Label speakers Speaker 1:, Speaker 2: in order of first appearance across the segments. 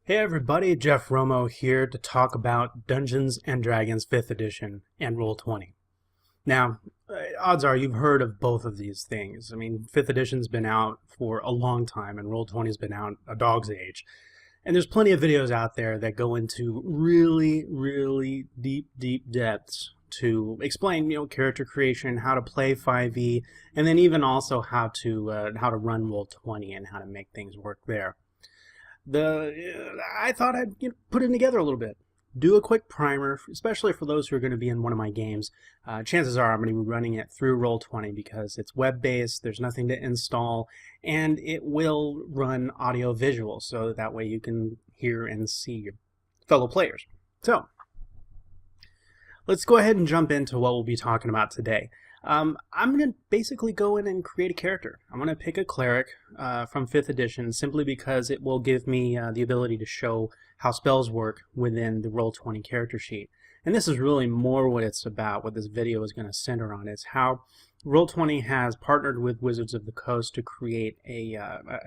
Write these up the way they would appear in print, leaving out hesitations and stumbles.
Speaker 1: Hey everybody, Jeff Romo here to talk about Dungeons & Dragons 5th edition and Roll20. Now, odds are you've heard of both of these things. I mean, 5th edition's been out for a long time and Roll20's been out a dog's age. And there's plenty of videos out there that go into really deep depths to explain, character creation, how to play 5e, and then even also how to run Roll20 and how to make things work there. I thought I'd put it together a little bit. Do a quick primer, especially for those who are going to be in one of my games. Chances are I'm going to be running it through Roll20 because it's web-based, there's nothing to install, and it will run audio-visual, so that way you can hear and see your fellow players. So, let's go ahead and jump into what we'll be talking about today. I'm going to basically go in and create a character. I'm going to pick a cleric from 5th edition simply because it will give me the ability to show how spells work within the Roll20 character sheet. And this is really more what it's about, what this video is going to center on, is how Roll20 has partnered with Wizards of the Coast to create a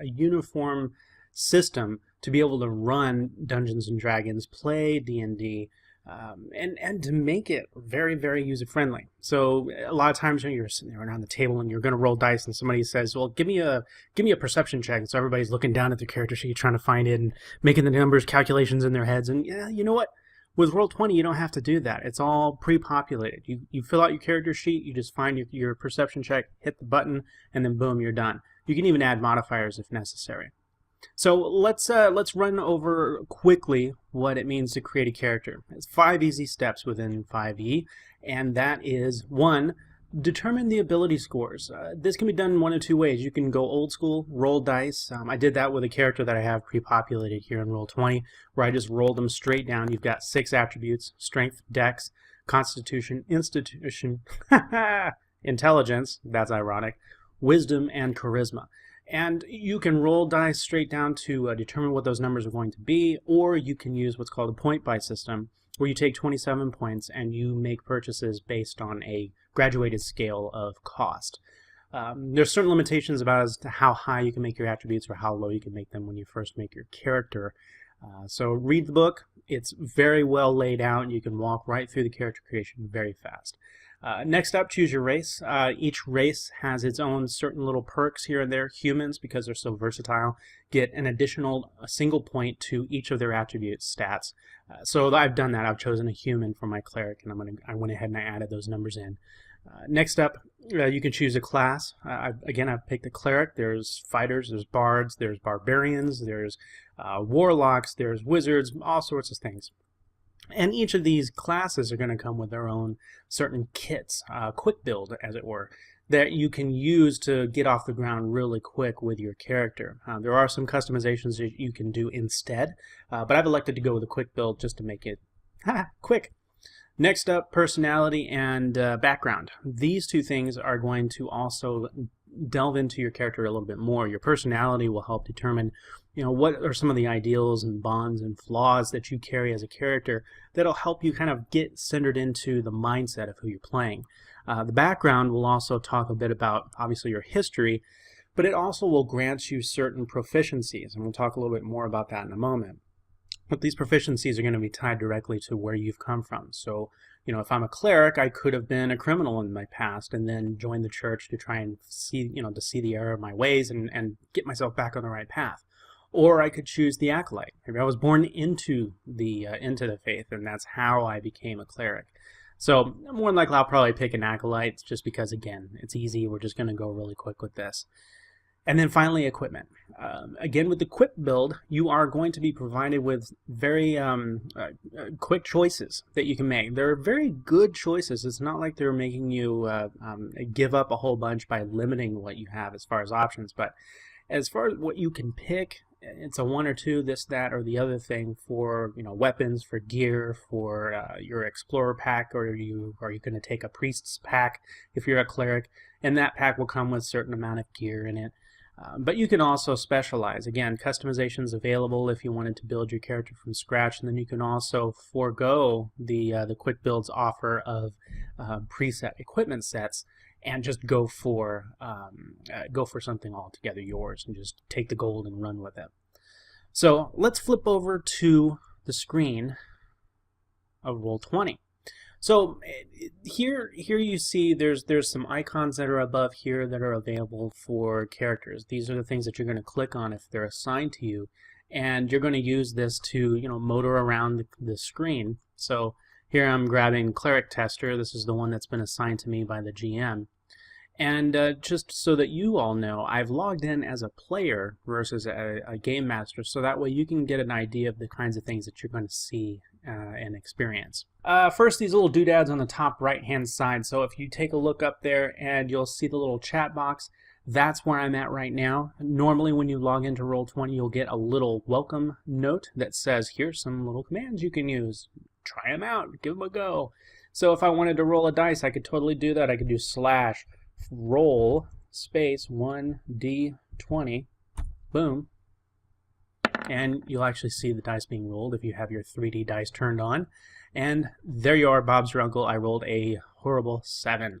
Speaker 1: uniform system to be able to run Dungeons & Dragons, play D&D, and to make it very user-friendly. So a lot of times when you're sitting there around the table and you're going to roll dice and somebody says, well, give me a perception check. And so everybody's looking down at their character sheet trying to find it and making the numbers calculations in their heads. And yeah, you know what? With Roll20, you don't have to do that. It's all pre-populated. You fill out your character sheet, you just find your perception check, hit the button, and then boom, you're done. You can even add modifiers if necessary. So let's run over quickly what it means to create a character. It's 5 easy steps within 5e, and that is 1, determine the ability scores. This can be done one of two ways. You can go old school, roll dice. I did that with a character that I have pre-populated here in Roll20, where I just rolled them straight down. You've got 6 attributes: strength, dex, constitution, institution, intelligence, that's ironic, wisdom, and charisma. And you can roll dice straight down to determine what those numbers are going to be, or you can use what's called a point buy system, where you take 27 points and you make purchases based on a graduated scale of cost. There's certain limitations about as to how high you can make your attributes or how low you can make them when you first make your character. So read the book. It's very well laid out, and you can walk right through the character creation very fast. Next up, choose your race. Each race has its own certain little perks here and there. Humans, because they're so versatile, get an additional single point to each of their attribute stats. So I've done that. I've chosen a human for my cleric, and I went ahead and I added those numbers in. Next up, you can choose a class. I've picked a cleric. There's fighters, there's bards, there's barbarians, there's warlocks, there's wizards, all sorts of things. And each of these classes are going to come with their own certain kits, quick build, as it were, that you can use to get off the ground really quick with your character. There are some customizations that you can do instead, but I've elected to go with a quick build just to make it quick. Next up, personality and background. These two things are going to also delve into your character a little bit more. Your personality will help determine, what are some of the ideals and bonds and flaws that you carry as a character that'll help you kind of get centered into the mindset of who you're playing. The background will also talk a bit about, obviously, your history, but it also will grant you certain proficiencies, and we'll talk a little bit more about that in a moment. But these proficiencies are going to be tied directly to where you've come from. So, if I'm a cleric, I could have been a criminal in my past and then joined the church to try and see, to see the error of my ways and get myself back on the right path. Or I could choose the acolyte. Maybe I was born into the faith, and that's how I became a cleric. So more than likely, I'll probably pick an acolyte just because, again, it's easy. We're just going to go really quick with this. And then finally, equipment. Again, with the quick build, you are going to be provided with very quick choices that you can make. They're very good choices. It's not like they're making you give up a whole bunch by limiting what you have as far as options. But as far as what you can pick, it's a 1 or 2, this, that, or the other thing for weapons, for gear, for your explorer pack, or are you going to take a priest's pack if you're a cleric, and that pack will come with a certain amount of gear in it. But you can also specialize. Again, customizations available if you wanted to build your character from scratch, and then you can also forego the quick builds offer of preset equipment sets and just go for something altogether yours and just take the gold and run with it. So let's flip over to the screen of Roll20. So here you see there's some icons that are above here that are available for characters. These are the things that you're going to click on if they're assigned to you, and you're going to use this to motor around the screen. So here I'm grabbing Cleric Tester. This is the one that's been assigned to me by the GM. And just so that you all know, I've logged in as a player versus a game master, so that way you can get an idea of the kinds of things that you're going to see and experience. First, these little doodads on the top right-hand side. So if you take a look up there and you'll see the little chat box, that's where I'm at right now. Normally when you log into Roll20, you'll get a little welcome note that says, here's some little commands you can use. Try them out, give them a go. So if I wanted to roll a dice, I could totally do that. I could do /roll space 1d20, boom, and you'll actually see the dice being rolled if you have your 3D dice turned on. And there you are, Bob's your uncle. I rolled a horrible 7.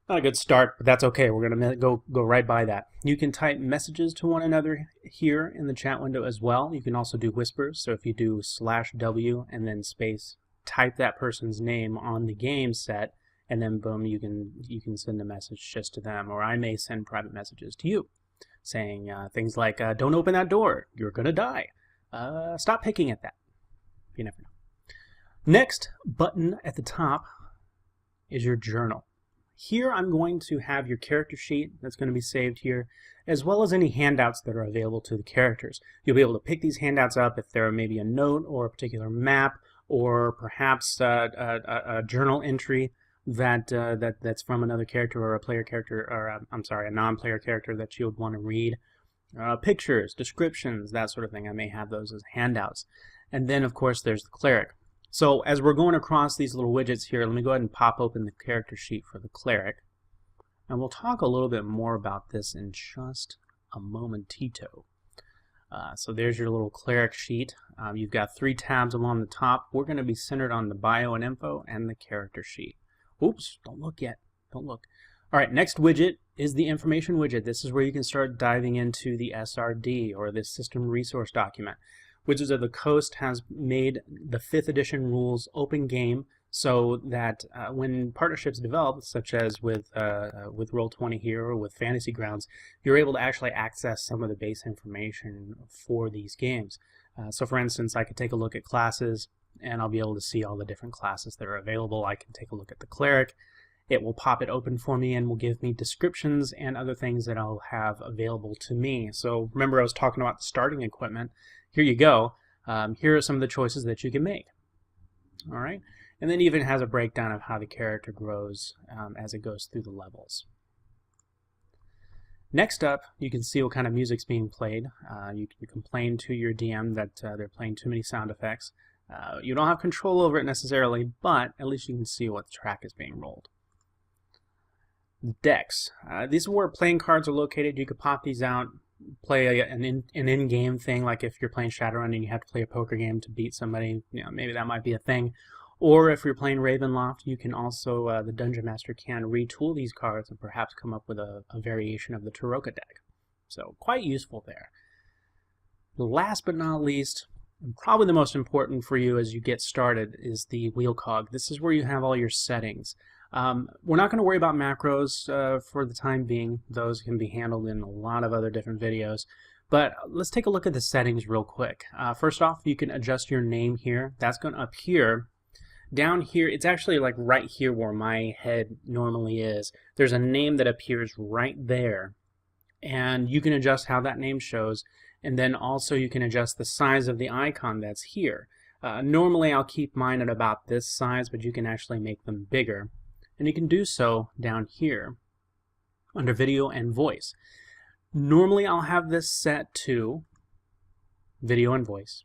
Speaker 1: Not a good start, but that's okay. We're going to go right by that. You can type messages to one another here in the chat window as well. You can also do whispers. So if you do /W and then space, type that person's name on the game set, and then boom, you can send a message just to them. Or I may send private messages to you saying things like, don't open that door, you're going to die. Stop picking at that. You never know. Next button at the top is your journal. Here I'm going to have your character sheet that's going to be saved here, as well as any handouts that are available to the characters. You'll be able to pick these handouts up if there may be a note or a particular map, or perhaps a journal entry that's from another character or a player character, or I'm sorry, a non-player character that you would want to read. Pictures, descriptions, that sort of thing. I may have those as handouts. And then of course there's the cleric. So as we're going across these little widgets here, let me go ahead and pop open the character sheet for the cleric. And we'll talk a little bit more about this in just a momentito. So there's your little cleric sheet. You've got 3 tabs along the top. We're going to be centered on the bio and info and the character sheet. Oops, don't look yet. Don't look. All right, next widget is the information widget. This is where you can start diving into the SRD, or the System Resource Document. Wizards of the Coast has made the 5th edition rules open game, so that when partnerships develop, such as with Roll20 here or with Fantasy Grounds, you're able to actually access some of the base information for these games. So for instance, I could take a look at classes, and I'll be able to see all the different classes that are available. I can take a look at the cleric. It will pop it open for me and will give me descriptions and other things that I'll have available to me. So remember I was talking about the starting equipment. Here you go. Here are some of the choices that you can make. All right, and then even has a breakdown of how the character grows as it goes through the levels. Next up, you can see what kind of music's being played. You can complain to your DM that they're playing too many sound effects. You don't have control over it necessarily, but at least you can see what track is being rolled. Decks. These are where playing cards are located. You could pop these out, play an in-game thing, like if you're playing Shadowrun and you have to play a poker game to beat somebody, maybe that might be a thing. Or if you're playing Ravenloft, you can also, the Dungeon Master can retool these cards and perhaps come up with a variation of the Taroka deck. So quite useful there. Last but not least, and probably the most important for you as you get started, is the wheel cog. This is where you have all your settings. We're not going to worry about macros for the time being. Those can be handled in a lot of other different videos. But let's take a look at the settings real quick. First off, you can adjust your name here. That's going to appear down here. It's actually like right here where my head normally is. There's a name that appears right there. And you can adjust how that name shows. And then also you can adjust the size of the icon that's here. Normally I'll keep mine at about this size, but you can actually make them bigger. And you can do so down here under video and voice. Normally I'll have this set to video and voice,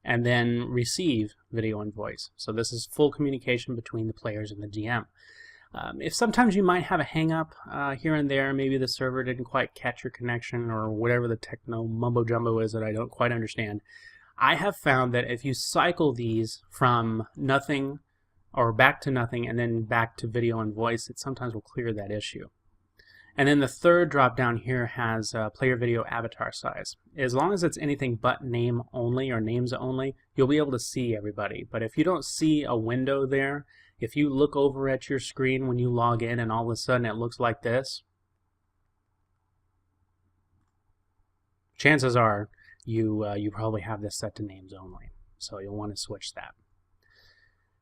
Speaker 1: and then receive video and voice. So this is full communication between the players and the GM. If sometimes you might have a hang up here and there, maybe the server didn't quite catch your connection or whatever the techno mumbo jumbo is that I don't quite understand, I have found that if you cycle these from nothing or back to nothing and then back to video and voice, it sometimes will clear that issue. And then the third drop down here has player video avatar size. As long as it's anything but name only or names only, you'll be able to see everybody. But if you don't see a window there, if you look over at your screen when you log in and all of a sudden it looks like this, chances are you probably have this set to names only. So you'll want to switch that.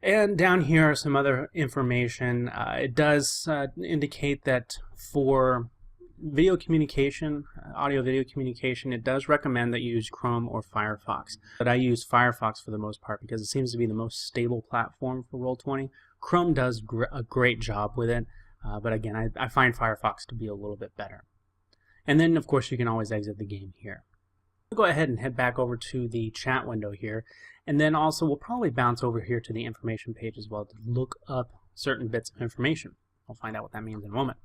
Speaker 1: And down here are some other information. It does indicate that for video communication, audio-video communication, it does recommend that you use Chrome or Firefox. But I use Firefox for the most part because it seems to be the most stable platform for Roll20. Chrome does a great job with it, but again, I find Firefox to be a little bit better. And then, of course, you can always exit the game here. We'll go ahead and head back over to the chat window here, and then also we'll probably bounce over here to the information page as well to look up certain bits of information. I'll find out what that means in a moment.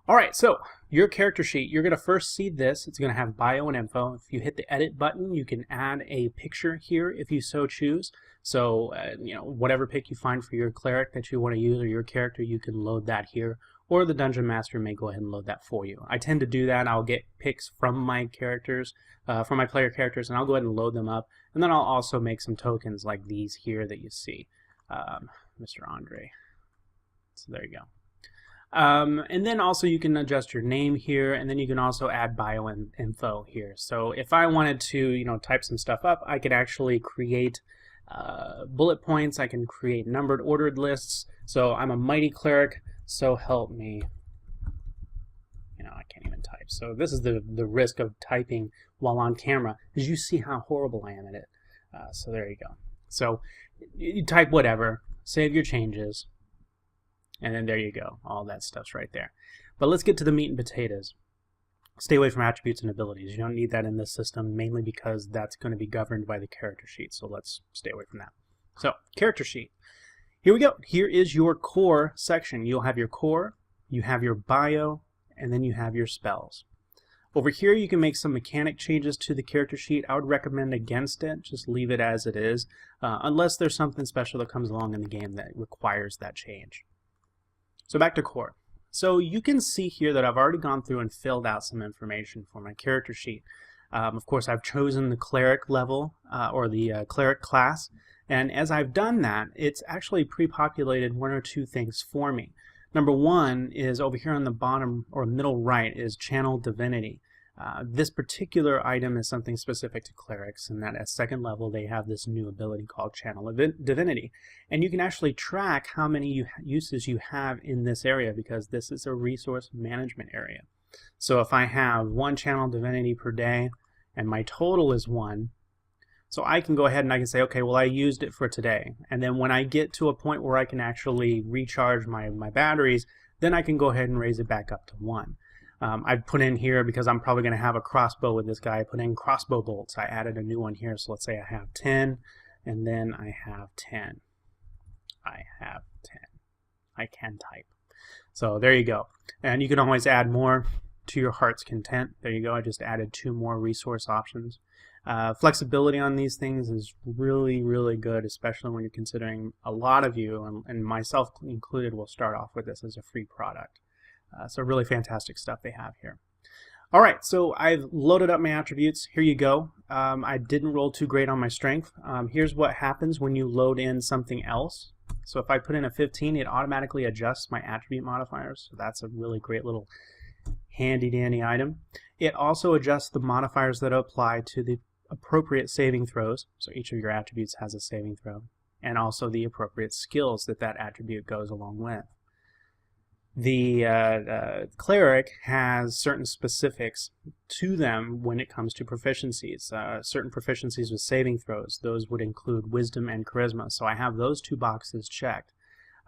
Speaker 1: Alright, so your character sheet, you're going to first see this. It's going to have bio and info. If you hit the edit button, you can add a picture here if you so choose. So, whatever pic you find for your cleric that you want to use or your character, you can load that here. Or the Dungeon Master may go ahead and load that for you. I tend to do that. I'll get pics from my characters, from my player characters, and I'll go ahead and load them up. And then I'll also make some tokens like these here that you see. Mr. Andre. So there you go. And then also you can adjust your name here, and then you can also add bio and info here. So if I wanted to, type some stuff up, I could actually create bullet points. I can create numbered ordered lists. So I'm a mighty cleric, so help me. I can't even type. So this is the risk of typing while on camera, because you see how horrible I am at it. So there you go. So you type whatever, save your changes, and then there you go. All that stuff's right there. But let's get to the meat and potatoes. Stay away from attributes and abilities. You don't need that in this system, mainly because that's going to be governed by the character sheet. So let's stay away from that. So, character sheet. Here we go. Here is your core section. You'll have your core, you have your bio, and then you have your spells. Over here you can make some mechanic changes to the character sheet. I would recommend against it. Just leave it as it is, unless there's something special that comes along in the game that requires that change. So back to core. So you can see here that I've already gone through and filled out some information for my character sheet. Of course, I've chosen the cleric level or the cleric class, and as I've done that, it's actually pre-populated one or two things for me. Number one is over here on the bottom or middle right is Channel Divinity. This particular item is something specific to clerics, and that at second level they have this new ability called Channel Divinity. And you can actually track how many uses you have in this area, because this is a resource management area. So if I have 1 Channel Divinity per day and my total is 1, so I can go ahead and I can say, okay, well, I used it for today. And then when I get to a point where I can actually recharge my batteries, then I can go ahead and raise it back up to 1. I've put in here, because I'm probably going to have a crossbow with this guy, I put in crossbow bolts. I added a new one here, so let's say I have 10, and then I have 10. I have 10. I can type. So there you go. And you can always add more to your heart's content. There you go. I just added 2 more resource options. Flexibility on these things is really, really good, especially when you're considering a lot of you, and myself included, will start off with this as a free product. So really fantastic stuff they have here. Alright, so I've loaded up my attributes. Here you go. I didn't roll too great on my strength. Here's what happens when you load in something else. So if I put in a 15, it automatically adjusts my attribute modifiers. So that's a really great little handy dandy item. It also adjusts the modifiers that apply to the appropriate saving throws. So each of your attributes has a saving throw, and also the appropriate skills that that attribute goes along with. The cleric has certain specifics to them when it comes to proficiencies. Certain proficiencies with saving throws, those would include wisdom and charisma, so I have those 2 boxes checked.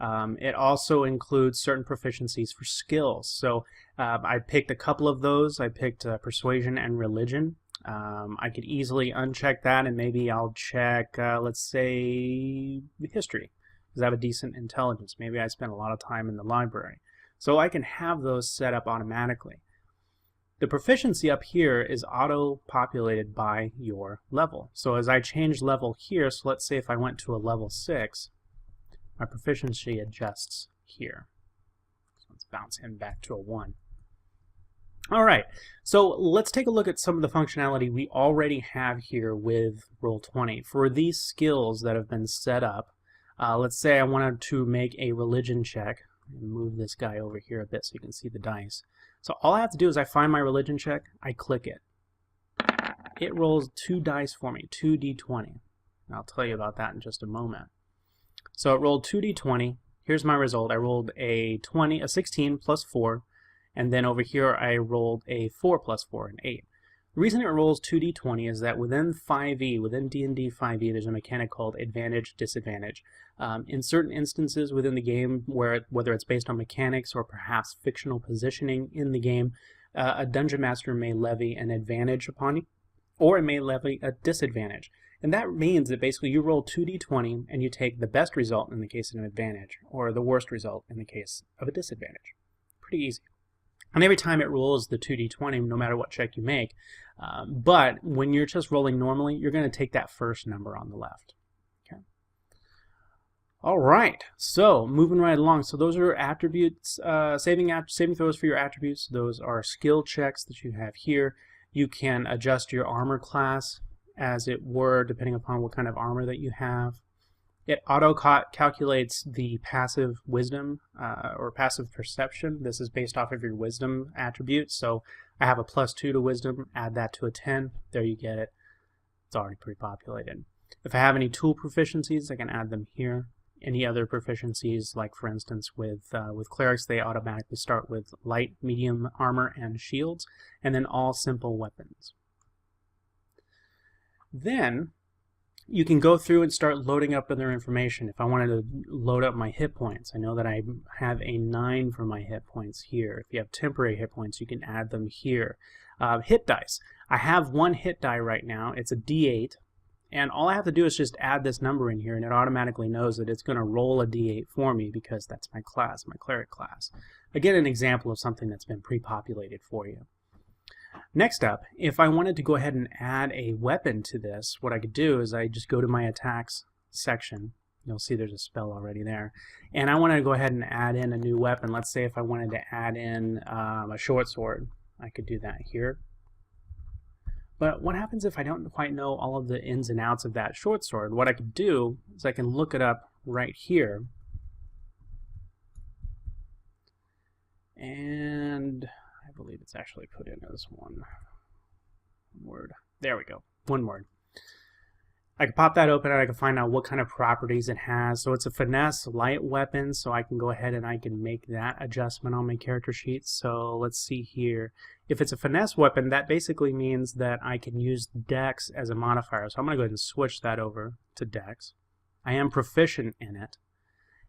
Speaker 1: It also includes certain proficiencies for skills, so I picked a couple of those. I picked persuasion and religion. I could easily uncheck that, and maybe I'll check, let's say, history, because I have a decent intelligence. Maybe I spent a lot of time in the library. So I can have those set up automatically. The proficiency up here is auto-populated by your level. So as I change level here, so let's say if I went to a level 6, my proficiency adjusts here. So let's bounce him back to a 1. All right, so let's take a look at some of the functionality we already have here with Roll20. For these skills that have been set up, let's say I wanted to make a religion check. Move this guy over here a bit so you can see the dice. So all I have to do is I find my religion check, I click it. It rolls 2 dice for me, 2d20. I'll tell you about that in just a moment. So it rolled 2d20. Here's my result. I rolled a 16 plus 4. And then over here I rolled a 4 plus 4, an 8. The reason it rolls 2d20 is that within 5e, within D&D 5e, there's a mechanic called advantage, disadvantage. In certain instances within the game, whether it's based on mechanics or perhaps fictional positioning in the game, a dungeon master may levy an advantage upon you, or it may levy a disadvantage. And that means that basically you roll 2d20 and you take the best result in the case of an advantage, or the worst result in the case of a disadvantage. Pretty easy. And every time it rolls the 2d20, no matter what check you make. But when you're just rolling normally, you're going to take that first number on the left. Okay. All right, so moving right along. So those are attributes, saving throws for your attributes. Those are skill checks that you have here. You can adjust your armor class, as it were, depending upon what kind of armor that you have. It auto-calculates the passive wisdom or passive perception. This is based off of your wisdom attribute. So I have a +2 to wisdom, add that to a 10. There you get it. It's already pre-populated. If I have any tool proficiencies, I can add them here. Any other proficiencies, like for instance with clerics, they automatically start with light, medium armor, and shields, and then all simple weapons. Then you can go through and start loading up other information. If I wanted to load up my hit points, I know that I have a 9 for my hit points here. If you have temporary hit points, you can add them here. Hit dice. I have 1 hit die right now. It's a d8, and all I have to do is just add this number in here, and it automatically knows that it's going to roll a d8 for me because that's my class, my cleric class. Again, an example of something that's been pre-populated for you. Next up, if I wanted to go ahead and add a weapon to this, what I could do is I just go to my attacks section. You'll see there's a spell already there. And I want to go ahead and add in a new weapon. Let's say if I wanted to add in a short sword, I could do that here. But what happens if I don't quite know all of the ins and outs of that short sword? What I could do is I can look it up right here. And I believe it's actually put in as one word. There we go. One word. I can pop that open and I can find out what kind of properties it has. So it's a finesse light weapon, so I can go ahead and I can make that adjustment on my character sheet. So let's see here. If it's a finesse weapon, that basically means that I can use dex as a modifier. So I'm going to go ahead and switch that over to dex. I am proficient in it.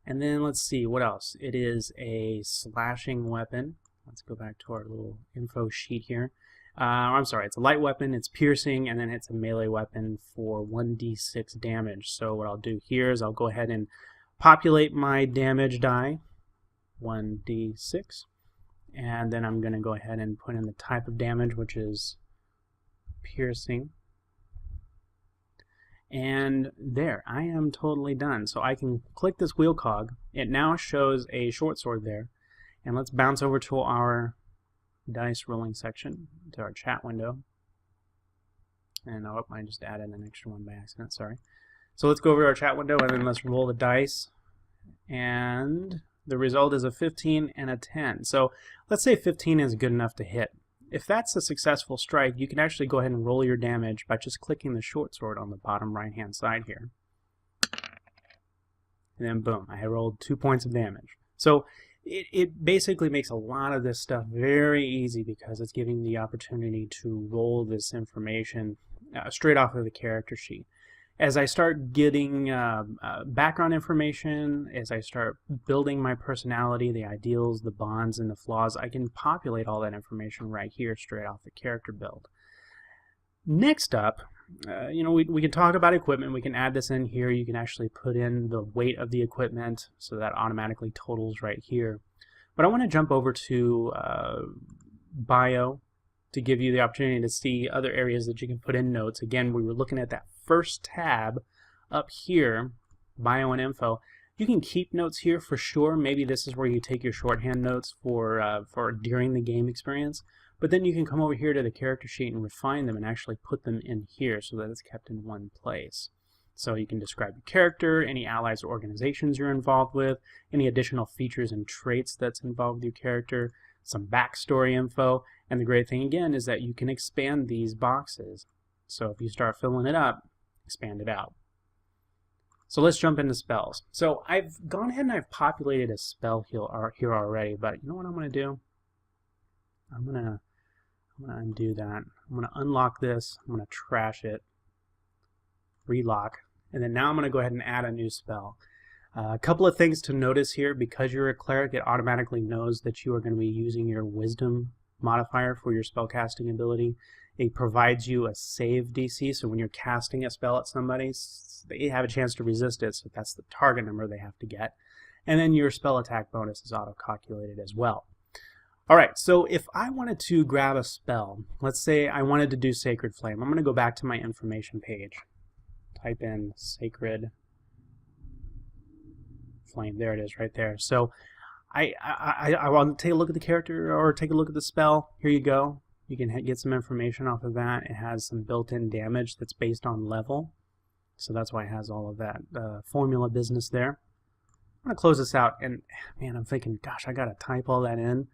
Speaker 1: And then let's see, what else? It is a slashing weapon. Let's go back to our little info sheet here. I'm sorry, it's a light weapon, it's piercing, and then it's a melee weapon for 1d6 damage. So what I'll do here is I'll go ahead and populate my damage die, 1d6, and then I'm going to go ahead and put in the type of damage, which is piercing. And there, I am totally done. So I can click this wheel cog. It now shows a short sword there. And let's bounce over to our dice rolling section, to our chat window. And oh, I just added an extra one by accident, sorry. So let's go over to our chat window and then let's roll the dice. And the result is a 15 and a 10. So let's say 15 is good enough to hit. If that's a successful strike, you can actually go ahead and roll your damage by just clicking the short sword on the bottom right hand side here. And then boom, I rolled 2 points of damage. So it basically makes a lot of this stuff very easy because it's giving the opportunity to roll this information straight off of the character sheet. As I start getting background information, as I start building my personality, the ideals, the bonds, and the flaws, I can populate all that information right here straight off the character build. Next up, we can talk about equipment. We can add this in here. You can actually put in the weight of the equipment, so that automatically totals right here. But I want to jump over to bio to give you the opportunity to see other areas that you can put in notes. Again, we were looking at that first tab up here, bio and info. You can keep notes here for sure. Maybe this is where you take your shorthand notes for during the game experience. but then you can come over here to the character sheet and refine them and actually put them in here so that it's kept in one place. So you can describe your character, any allies or organizations you're involved with, any additional features and traits that's involved with your character, some backstory info, and the great thing again is that you can expand these boxes. So if you start filling it up, expand it out. So let's jump into spells. So I've gone ahead and I've populated a spell here already, but you know what I'm going to do? I'm gonna undo that. I'm going to unlock this, I'm going to trash it, relock, and then now I'm going to go ahead and add a new spell. A couple of things to notice here. Because you're a cleric, it automatically knows that you are going to be using your wisdom modifier for your spellcasting ability. It provides you a save DC, so when you're casting a spell at somebody, they have a chance to resist it, so that's the target number they have to get. And then your spell attack bonus is auto-calculated as well. Alright, so if I wanted to grab a spell, let's say I wanted to do Sacred Flame, I'm going to go back to my information page. Type in Sacred Flame. There it is right there. So I want to take a look at the character or take a look at the spell. Here you go. You can get some information off of that. It has some built-in damage that's based on level. So that's why it has all of that formula business there. I'm going to close this out, and man, I'm thinking, gosh, I got to type all that in.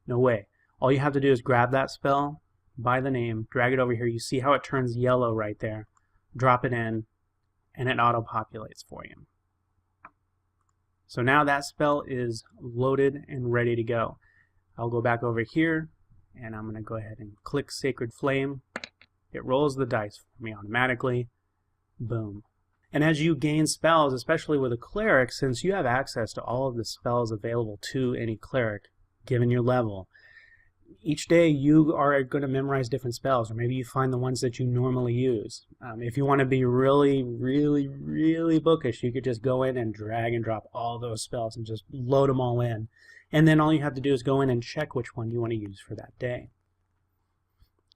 Speaker 1: No way. All you have to do is grab that spell by the name, drag it over here. You see how it turns yellow right there. Drop it in, and it auto-populates for you. So now that spell is loaded and ready to go. I'll go back over here, and I'm going to go ahead and click Sacred Flame. It rolls the dice for me automatically. Boom. And as you gain spells, especially with a cleric, since you have access to all of the spells available to any cleric, given your level, each day you are going to memorize different spells, or maybe you find the ones that you normally use. If you want to be really, really, really bookish, you could just go in and drag and drop all those spells and just load them all in. And then all you have to do is go in and check which one you want to use for that day.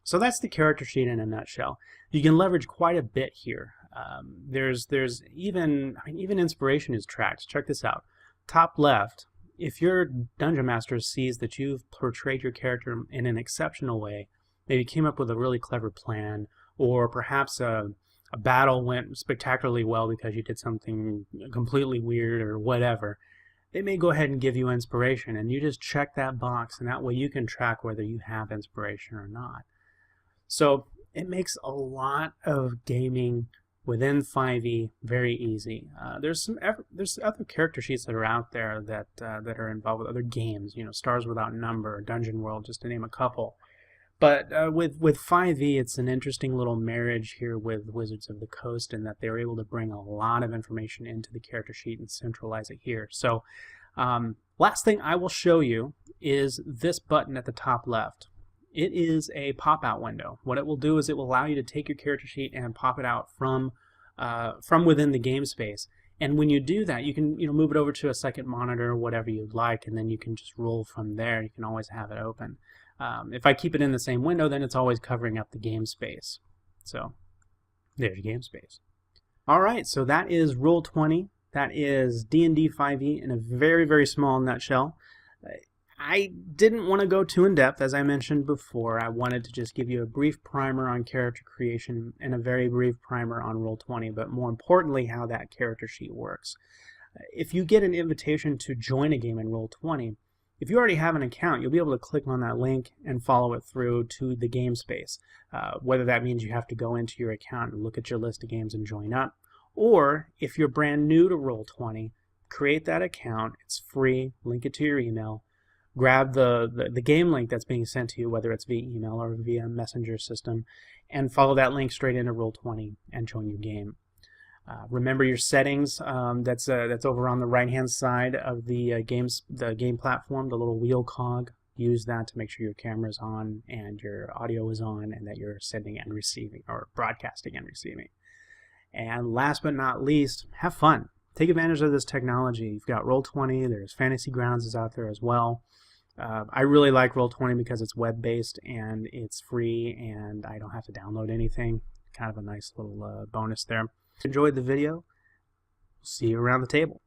Speaker 1: So that's the character sheet in a nutshell. You can leverage quite a bit here. There's even inspiration is tracked. Check this out. Top left. If your dungeon master sees that you've portrayed your character in an exceptional way, maybe came up with a really clever plan, or perhaps a battle went spectacularly well because you did something completely weird or whatever, they may go ahead and give you inspiration, and you just check that box, and that way you can track whether you have inspiration or not. So it makes a lot of gaming within 5e very easy. There's other character sheets that are out there that are involved with other games, you know, Stars Without Number, Dungeon World, just to name a couple. But with 5e, it's an interesting little marriage here with Wizards of the Coast, in that they were able to bring a lot of information into the character sheet and centralize it here. So last thing I will show you is this button at the top left. It is a pop-out window. What it will do is it will allow you to take your character sheet and pop it out from within the game space. And when you do that, you can move it over to a second monitor, whatever you'd like, and then you can just roll from there. You can always have it open. If I keep it in the same window, then it's always covering up the game space. So there's your game space. All right, so that is Roll20. That is D&D 5e in a very, very small nutshell. I didn't want to go too in-depth, as I mentioned before. I wanted to just give you a brief primer on character creation and a very brief primer on Roll20, but more importantly, how that character sheet works. If you get an invitation to join a game in Roll20, if you already have an account, you'll be able to click on that link and follow it through to the game space. Whether that means you have to go into your account and look at your list of games and join up, or if you're brand new to Roll20, create that account. It's free. Link it to your email. Grab the game link that's being sent to you, whether it's via email or via messenger system, and follow that link straight into Roll20 and join your game. Remember your settings. That's over on the right-hand side of the game platform, the little wheel cog. Use that to make sure your camera is on and your audio is on, and that you're sending and receiving, or broadcasting and receiving. And last but not least, have fun. Take advantage of this technology. You've got Roll20. There's Fantasy Grounds is out there as well. I really like Roll20 because it's web-based and it's free and I don't have to download anything. Kind of a nice little bonus there. Enjoyed the video. See you around the table.